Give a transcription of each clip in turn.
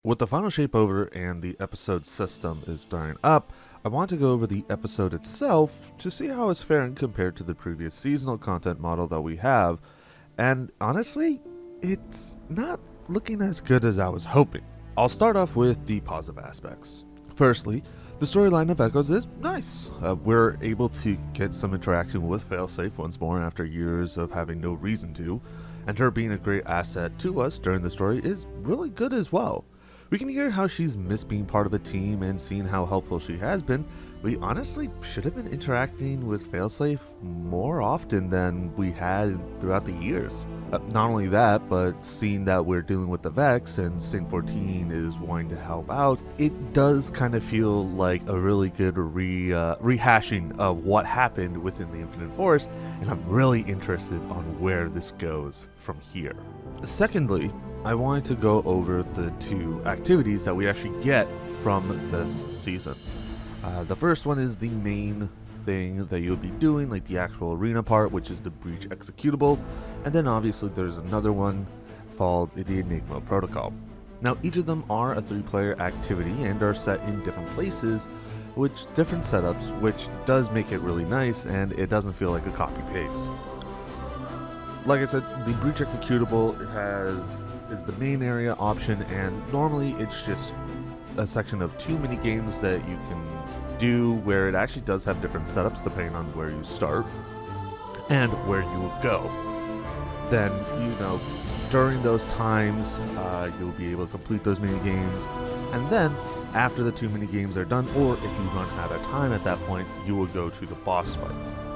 With the final shape over and the episode system is starting up, I want to go over the episode itself to see how it's faring compared to the previous seasonal content model that we have, and honestly, it's not looking as good as I was hoping. I'll start off with the positive aspects. Firstly, the storyline of Echoes is nice. We're able to get some interaction with Failsafe once more after years of having no reason to, and her being a great asset to us during the story is really good as well. We can hear how she's missed being part of a team and seeing how helpful she has been. We honestly should have been interacting with Failsafe more often than we had throughout the years. Not only that, but seeing that we're dealing with the Vex and Saint 14 is wanting to help out, it does kind of feel like a really good rehashing of what happened within the Infinite Force, and I'm really interested on where this goes from here. Secondly, I wanted to go over the two activities that we actually get from this season. The first one is the main thing that you'll be doing, like the actual arena part, which is the breach executable, and then obviously there's another one called the Enigma Protocol. Now each of them are a 3-player activity and are set in different places, different setups, which does make it really nice, and it doesn't feel like a copy-paste. Like I said, the breach executable is the main area option, and normally it's just a section of 2 mini games that you can do where it actually does have different setups depending on where you start and where you will go. Then, during those times, you'll be able to complete those mini games, and then after the 2 mini games are done, or if you run out of time at that point, you will go to the boss fight.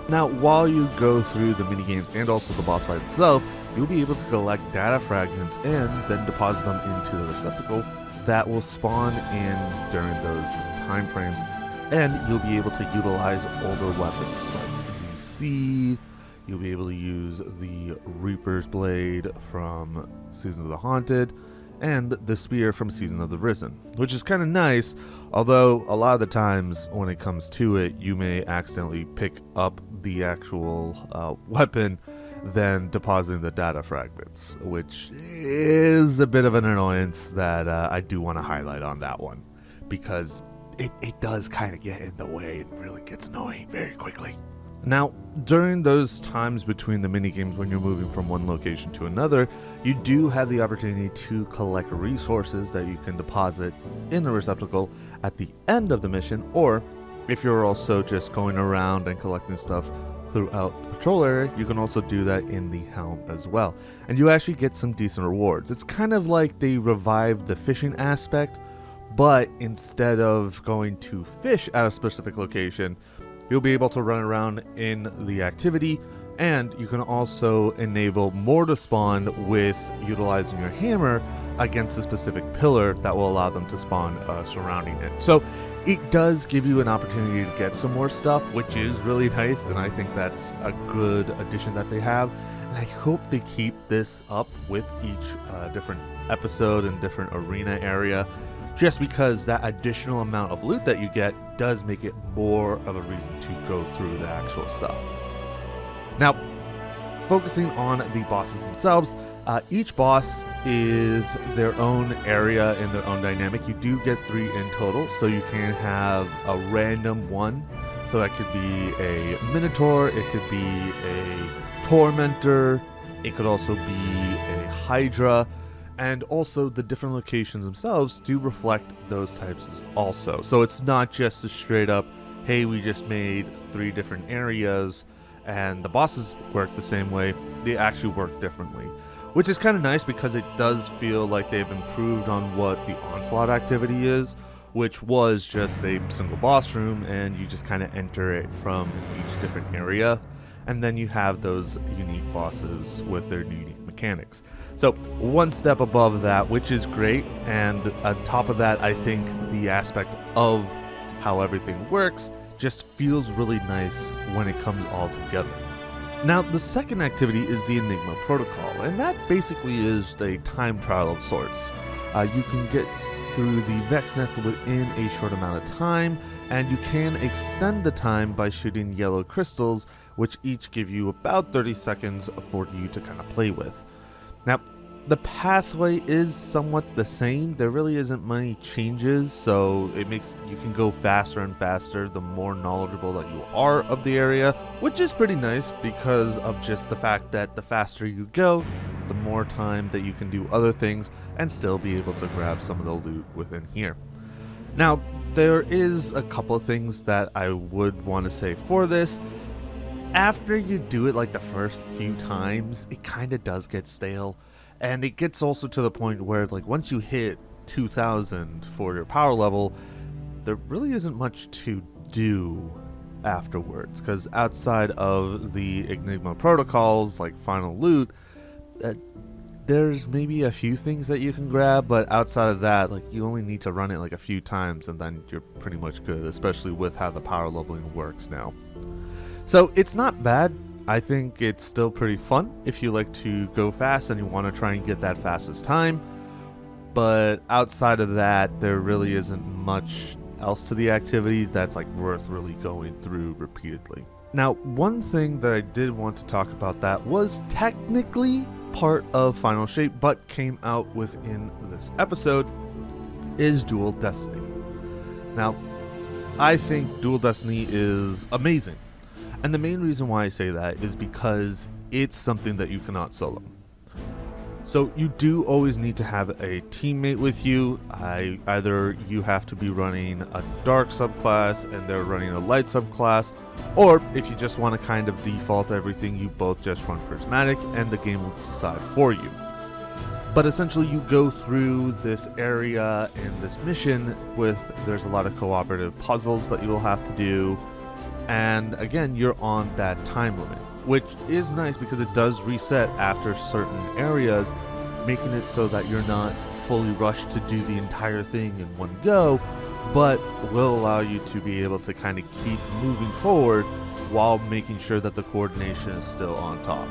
Now, while you go through the mini games and also the boss fight itself, you'll be able to collect data fragments and then deposit them into the receptacle that will spawn in during those time frames, and you'll be able to utilize older weapons like the Seed. You'll be able to use the Reaper's Blade from Season of the Haunted and the Spear from Season of the Risen, which is kind of nice, although a lot of the times when it comes to it, you may accidentally pick up the actual weapon than depositing the data fragments, which is a bit of an annoyance that I do want to highlight on that one, because it does kind of get in the way and really gets annoying very quickly. Now, during those times between the minigames when you're moving from one location to another, you do have the opportunity to collect resources that you can deposit in the receptacle at the end of the mission, or if you're also just going around and collecting stuff throughout the patrol area, you can also do that in the helm as well. And you actually get some decent rewards. It's kind of like they revived the fishing aspect, but instead of going to fish at a specific location, you'll be able to run around in the activity, and you can also enable more to spawn with utilizing your hammer against a specific pillar that will allow them to spawn surrounding it. So it does give you an opportunity to get some more stuff, which is really nice, and I think that's a good addition that they have. And I hope they keep this up with each different episode and different arena area, just because that additional amount of loot that you get does make it more of a reason to go through the actual stuff. Now, focusing on the bosses themselves, each boss is their own area and their own dynamic. You do get 3 in total, so you can have a random one. So that could be a Minotaur, it could be a Tormentor, it could also be a Hydra, and also the different locations themselves do reflect those types also. So it's not just a straight up, hey, we just made 3 different areas and the bosses work the same way. They actually work differently, which is kind of nice because it does feel like they've improved on what the Onslaught activity is, which was just a single boss room and you just kind of enter it from each different area, and then you have those unique bosses with their unique mechanics. So one step above that, which is great, and on top of that, I think the aspect of how everything works just feels really nice when it comes all together. Now, the second activity is the Enigma Protocol, and that basically is a time trial of sorts. You can get through the Vex Net within a short amount of time, and you can extend the time by shooting yellow crystals, which each give you about 30 seconds for you to kind of play with. Now, The pathway is somewhat the same. There really isn't many changes, so it makes you can go faster and faster the more knowledgeable that you are of the area, which is pretty nice because of just the fact that the faster you go, the more time that you can do other things and still be able to grab some of the loot within here. Now, there is a couple of things that I would want to say for this. After you do it like the first few times, it kind of does get stale. And it gets also to the point where, like, once you hit 2000 for your power level, there really isn't much to do afterwards. Because outside of the Enigma protocols, like final loot, there's maybe a few things that you can grab, but outside of that, like, you only need to run it like a few times and then you're pretty much good, especially with how the power leveling works now. So it's not bad. I think it's still pretty fun if you like to go fast and you want to try and get that fastest time. But outside of that, there really isn't much else to the activity that's like worth really going through repeatedly. Now, one thing that I did want to talk about that was technically part of Final Shape, but came out within this episode, is Dual Destiny. Now, I think Dual Destiny is amazing. And the main reason why I say that is because it's something that you cannot solo. So you do always need to have a teammate with you. Either you have to be running a dark subclass and they're running a light subclass, or if you just want to kind of default everything, you both just run prismatic and the game will decide for you. But essentially you go through this area and this mission with, there's a lot of cooperative puzzles that you will have to do. And again, you're on that time limit, which is nice because it does reset after certain areas, making it so that you're not fully rushed to do the entire thing in one go, but will allow you to be able to kind of keep moving forward while making sure that the coordination is still on top.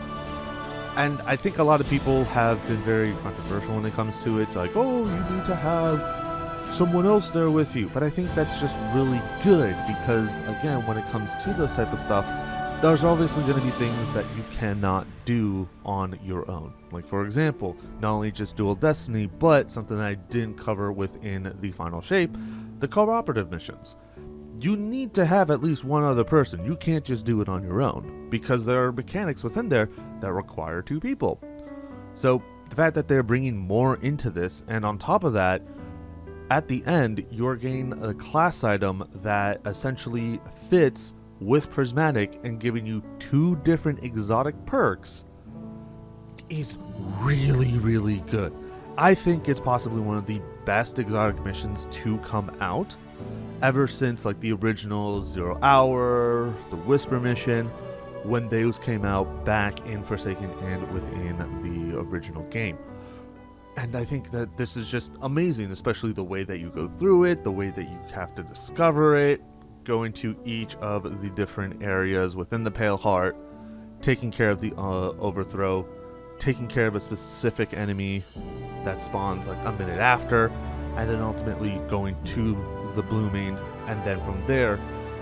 And I think a lot of people have been very controversial when it comes to it, like, oh, you need to have someone else there with you. But I think that's just really good because, again, when it comes to this type of stuff, there's obviously going to be things that you cannot do on your own. Like, for example, not only just Dual Destiny, but something that I didn't cover within the Final Shape, the cooperative missions. You need to have at least one other person. You can't just do it on your own because there are mechanics within there that require two people. So the fact that they're bringing more into this, and on top of that, at the end, you're getting a class item that essentially fits with Prismatic and giving you two different exotic perks is really, really good. I think it's possibly one of the best exotic missions to come out ever since like the original 0 Hour, the Whisper mission, when those came out back in Forsaken and within the original game. And I think that this is just amazing, especially the way that you go through it, the way that you have to discover it, go into each of the different areas within the Pale Heart, taking care of the overthrow, taking care of a specific enemy that spawns like a minute after, and then ultimately going to the Blooming, and then from there,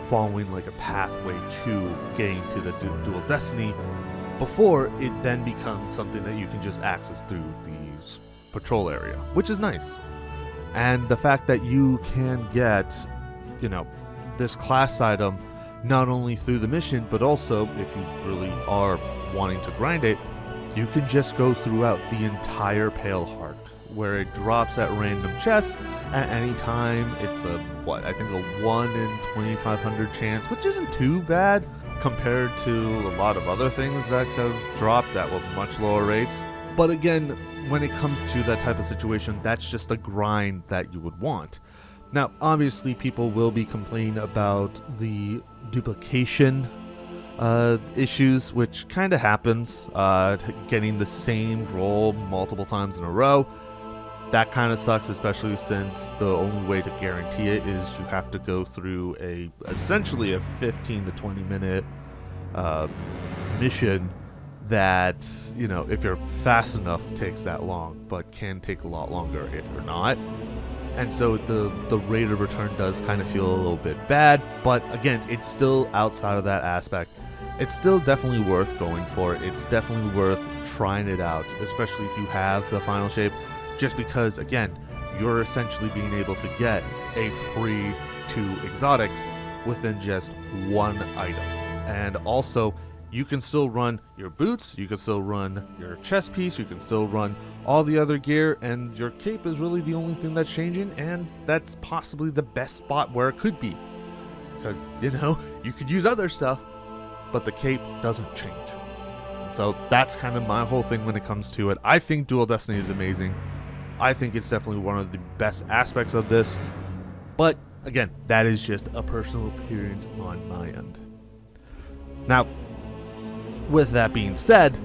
following like a pathway to getting to the Dual Destiny, before it then becomes something that you can just access through the patrol area, which is nice. And the fact that you can get, this class item not only through the mission, but also if you really are wanting to grind it, you can just go throughout the entire Pale Heart, where it drops at random chests at any time. It's a 1 in 2,500 chance, which isn't too bad compared to a lot of other things that have dropped at much lower rates. But again, when it comes to that type of situation, that's just a grind that you would want. Now, obviously, people will be complaining about the duplication issues, which kind of happens, getting the same role multiple times in a row. That kind of sucks, especially since the only way to guarantee it is you have to go through essentially a 15 to 20 minute mission that, if you're fast enough, takes that long, but can take a lot longer if you're not. And so the rate of return does kind of feel a little bit bad, but again, it's still outside of that aspect. it's still definitely worth going for. It's definitely worth trying it out, especially if you have the final shape, just because, again, you're essentially being able to get a free 2 exotics within just one item. And also, you can still run your boots, you can still run your chest piece, you can still run all the other gear, and your cape is really the only thing that's changing, and that's possibly the best spot where it could be. Because, you could use other stuff, but the cape doesn't change. So that's kind of my whole thing when it comes to it. I think Dual Destiny is amazing. I think it's definitely one of the best aspects of this. But, again, that is just a personal opinion on my end. Now, with that being said,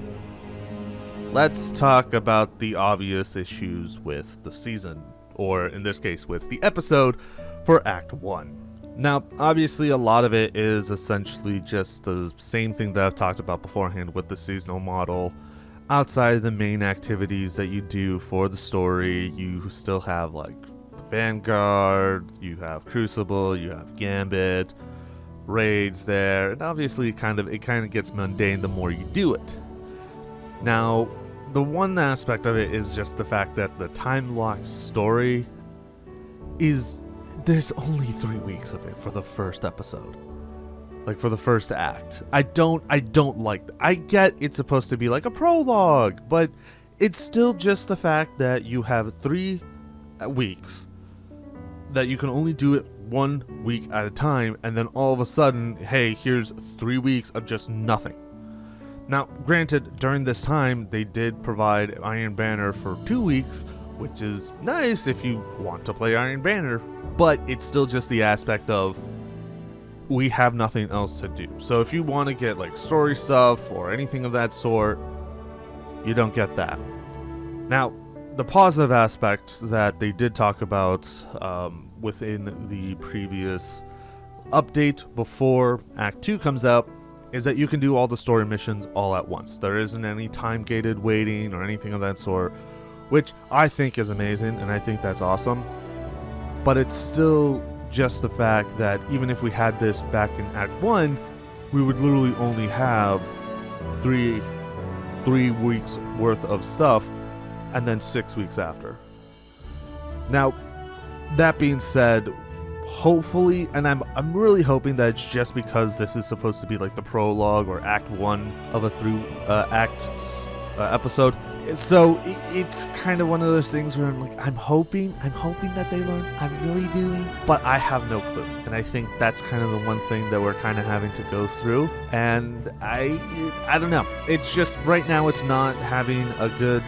let's talk about the obvious issues with the season, or in this case, with the episode for Act 1. Now, obviously, a lot of it is essentially just the same thing that I've talked about beforehand with the seasonal model. Outside of the main activities that you do for the story, you still have, like, Vanguard, you have Crucible, you have Gambit, raids there, and obviously it kind of gets mundane the more you do it. Now, the one aspect of it is just the fact that the time-locked story there's only 3 weeks of it for the first episode. Like, for the first act. I don't like that. I get it's supposed to be like a prologue, but it's still just the fact that you have 3 weeks that you can only do it 1 week at a time, and then all of a sudden, hey, here's 3 weeks of just nothing. Now, granted, during this time, they did provide Iron Banner for 2 weeks, which is nice if you want to play Iron Banner, but it's still just the aspect of we have nothing else to do. So if you want to get like story stuff or anything of that sort, you don't get that. Now, the positive aspect that they did talk about within the previous update before Act 2 comes out is that you can do all the story missions all at once. There isn't any time-gated waiting or anything of that sort, which I think is amazing, and I think that's awesome. But it's still just the fact that even if we had this back in Act 1, we would literally only have three weeks worth of stuff, and then 6 weeks after. Now, that being said, hopefully, and I'm really hoping that it's just because this is supposed to be like the prologue or Act 1 of a act episode. So it's kind of one of those things where I'm like, I'm hoping that they learn. I'm really doing, but I have no clue. And I think that's kind of the one thing that we're kind of having to go through. And I don't know. It's just right now it's not having a good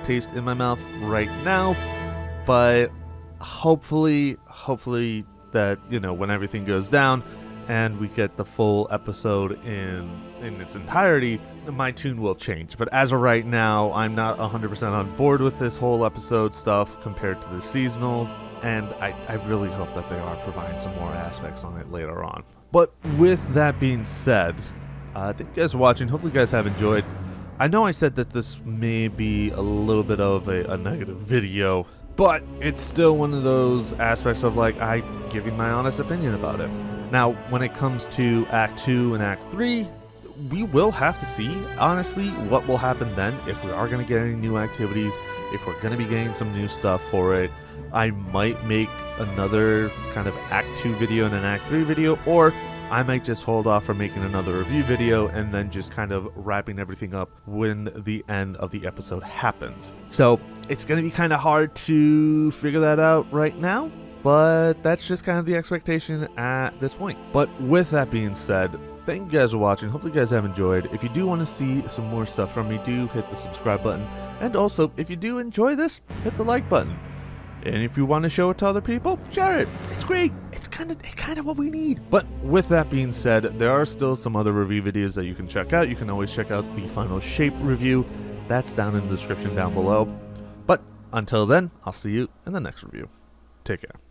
taste in my mouth right now. But hopefully that, when everything goes down and we get the full episode in its entirety, my tune will change. But as of right now, I'm not 100% on board with this whole episode stuff compared to the seasonal, and I really hope that they are providing some more aspects on it later on. But with that being said, thank you guys for watching. Hopefully you guys have enjoyed. I know I said that this may be a little bit of a negative video, but it's still one of those aspects of like I giving my honest opinion about it. Now, when it comes to Act 2 and Act 3, we will have to see, honestly, what will happen then, if we are going to get any new activities, if we're going to be getting some new stuff for it. I might make another kind of Act 2 video and an Act 3 video, or I might just hold off from making another review video and then just kind of wrapping everything up when the end of the episode happens. So it's going to be kind of hard to figure that out right now, but that's just kind of the expectation at this point. But with that being said, thank you guys for watching. Hopefully you guys have enjoyed. If you do want to see some more stuff from me, do hit the subscribe button. And also, if you do enjoy this, hit the like button. And if you want to show it to other people, share it. It's great. It's kind of what we need. But with that being said, there are still some other review videos that you can check out. You can always check out the final shape review. That's down in the description down below. But until then, I'll see you in the next review. Take care.